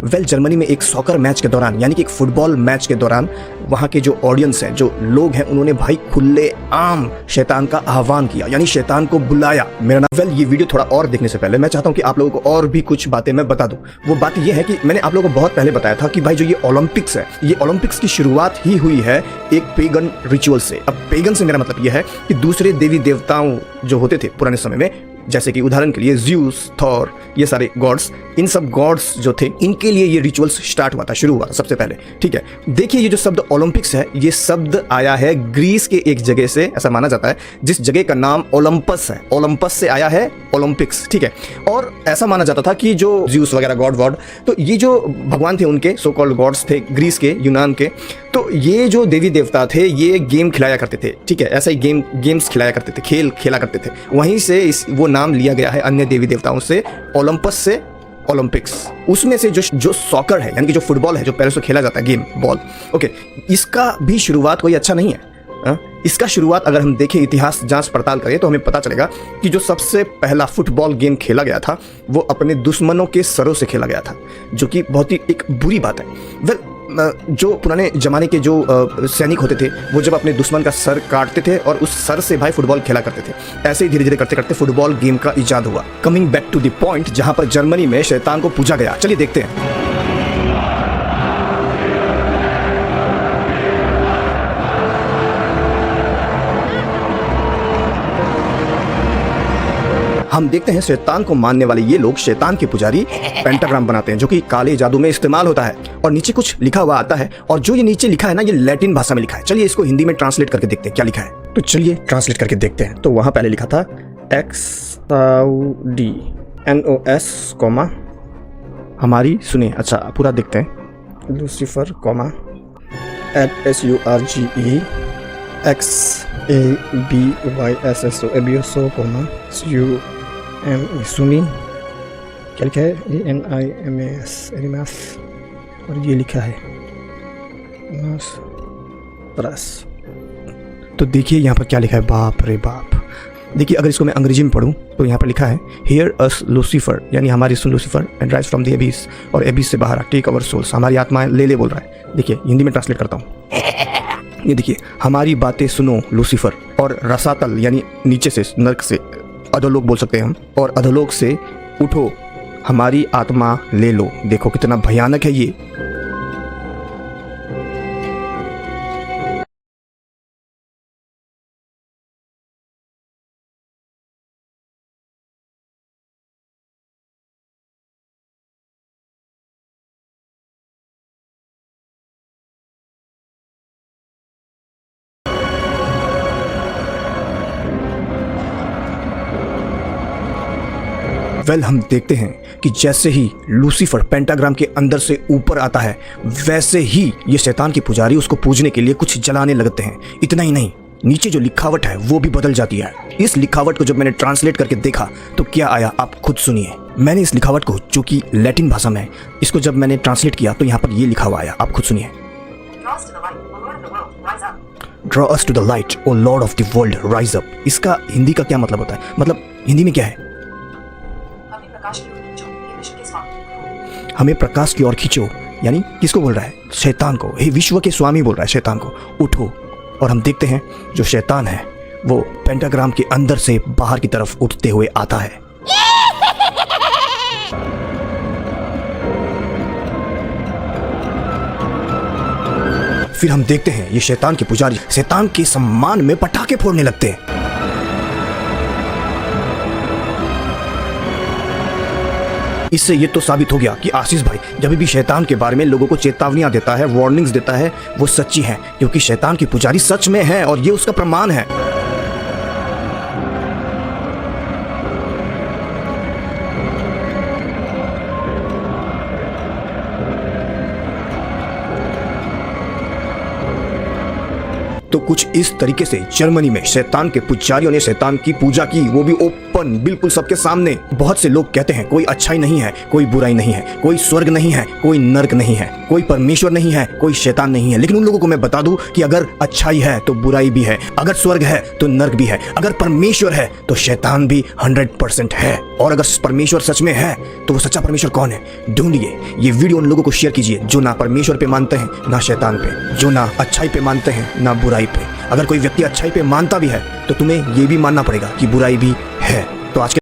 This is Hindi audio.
वेल जर्मनी में एक सॉकर मैच के दौरान, यानी कि एक फुटबॉल मैच के दौरान, वहाँ के जो ऑडियंस हैं, जो लोग हैं, उन्होंने भाई खुले आम शैतान का आह्वान किया, यानी शैतान को बुलाया। मेरा नाम वेल, ये वीडियो थोड़ा और देखने से पहले मैं चाहता हूँ कि आप लोगों को और भी कुछ बातें मैं बता दूँ। वो बात ये है कि मैंने आप लोगों को बहुत पहले बताया था कि भाई जो ये ओलंपिक्स है, ये ओलंपिक्स की शुरुआत ही हुई है एक पेगन रिचुअल से। अब पेगन से मेरा मतलब यह है कि दूसरे देवी देवताओं जो होते थे पुराने समय में, जैसे कि उदाहरण के लिए ज़्यूस, थॉर, ये सारे गॉड्स, इन सब गॉड्स जो थे, इनके लिए ये रिचुअल्स स्टार्ट हुआ था, शुरू हुआ सबसे पहले। ठीक है, देखिए ये जो शब्द ओलंपिक्स है, ये शब्द आया है ग्रीस के एक जगह से, ऐसा माना जाता है, जिस जगह का नाम ओलंपस है। ओलंपस से आया है ओलंपिक्स। ठीक है, और ऐसा माना जाता था कि जो ज़्यूस वगैरह गॉड, तो ये जो भगवान थे उनके, सो कॉल्ड गॉड्स थे ग्रीस के, यूनान के, तो ये जो देवी देवता थे ये गेम खिलाया करते थे। ठीक है, ऐसा ही गेम्स खिलाया करते थे, खेल खेला करते थे। वहीं से वो नाम लिया गया है अन्य देवी देवताओं से, ओलंपस से ओलंपिक्स। उसमें से जो सॉकर है, यानी कि जो फुटबॉल है, जो पैरों से खेला जाता है, गेम बॉल, ओके, इसका भी शुरुआत कोई अच्छा नहीं है। इसका शुरुआत अगर हम देखें, इतिहास जांच पड़ताल करें, तो हमें पता चलेगा कि जो सबसे पहला फुटबॉल गेम खेला गया था वो अपने दुश्मनों के सरों से खेला गया था, जो कि बहुत ही एक बुरी बात है। वेल, जो पुराने जमाने के जो सैनिक होते थे, वो जब अपने दुश्मन का सर काटते थे और उस सर से भाई फुटबॉल खेला करते थे। ऐसे ही धीरे धीरे करते करते फुटबॉल गेम का इजाद हुआ। Coming back to the point, जहां पर जर्मनी में शैतान को पूजा गया, चलिए देखते हैं। हम देखते हैं शैतान को मानने वाले ये लोग, शैतान के पुजारी, पेंटाग्राम बनाते हैं, जो कि काले जादू में इस्तेमाल होता है, और नीचे कुछ लिखा हुआ आता है, और जो ये नीचे लिखा है ना, ये लैटिन भाषा में लिखा है। चलिए इसको हिंदी में ट्रांसलेट करके देखते हैं क्या लिखा है। तो चलिए ट्रांसलेट करके देखते हैं। तो वहां पहले लिखा था XAUDNOS, हमारी सुनिए, अच्छा पूरा देखते हैं, लूसीफर, SURGE XABYSSO एबियोसो, सुनी, क्या लिखा है, ANIMAS, एनिमास, और ये लिखा है प्लस। तो देखिए यहाँ पर क्या लिखा है, बाप रे बाप। देखिए अगर इसको मैं अंग्रेजी में पढ़ूँ तो यहाँ पर लिखा है, हियर अस लूसीफर, यानी हमारी सुन Lucifer, and rise from the abyss, और एबिस से बाहर, टेक अवर सोल्स, हमारी आत्माएं ले बोल रहा है। देखिए हिंदी में ट्रांसलेट करता हूँ, ये देखिए, हमारी बातें सुनो लूसीफर, और रसातल यानी नीचे से, नर्क से, अधोलोक बोल सकते हैं हम, और अधोलोक से उठो, हमारी आत्मा ले लो। देखो कितना भयानक है ये। वेल, हम देखते हैं कि जैसे ही लूसीफर पेंटाग्राम के अंदर से ऊपर आता है, वैसे ही ये शैतान के पुजारी उसको पूजने के लिए कुछ जलाने लगते हैं। इतना ही नहीं, नीचे जो लिखावट है वो भी बदल जाती है। इस लिखावट को जब मैंने ट्रांसलेट करके देखा तो क्या आया, आप खुद सुनिए। मैंने इस लिखावट को, जो कि लैटिन भाषा में है, इसको जब मैंने ट्रांसलेट किया तो यहाँ पर ये लिखा हुआ आया, आप खुद सुनिए। Draw us to the light, o lord of the world, rise up. इसका हिंदी का क्या मतलब होता है, मतलब हिंदी में क्या है, हमें प्रकाश की ओर खींचो, यानी किसको बोल रहा है, शैतान को। हे विश्व के स्वामी बोल रहा है शैतान को, उठो। और हम देखते हैं जो शैतान है वो पेंटाग्राम के अंदर से बाहर की तरफ उठते हुए आता है। फिर हम देखते हैं ये शैतान के पुजारी शैतान के सम्मान में पटाखे फोड़ने लगते हैं। इससे ये तो साबित हो गया कि आशीष भाई जब भी शैतान के बारे में लोगों को चेतावनियां देता है, वार्निंग्स देता है, वो सच्ची है, क्योंकि शैतान के पुजारी सच में है और ये उसका प्रमाण है। तो कुछ इस तरीके से जर्मनी में शैतान के पुजारियों ने शैतान की पूजा की, वो भी ओपन ओपन, बिल्कुल सबके सामने। बहुत से लोग कहते हैं कोई अच्छाई नहीं है, कोई बुराई नहीं है, कोई स्वर्ग नहीं है, कोई नर्क नहीं है, कोई परमेश्वर नहीं है, कोई शैतान नहीं है। लेकिन उन लोगों को मैं बता दूं कि अगर अच्छाई है तो बुराई भी है, अगर स्वर्ग है तो नर्क भी है, अगर परमेश्वर है तो शैतान भी 100% है। और अगर परमेश्वर सच में है तो वो सच्चा परमेश्वर कौन है, ढूंढिए। ये वीडियो उन लोगों को शेयर कीजिए जो ना परमेश्वर पे मानते हैं, ना शैतान पे, जो ना अच्छाई पे मानते हैं, ना बुराई पे। अगर कोई व्यक्ति अच्छाई पे मानता भी है तो तुम्हें ये भी मानना पड़ेगा कि बुराई भी है। तो आज के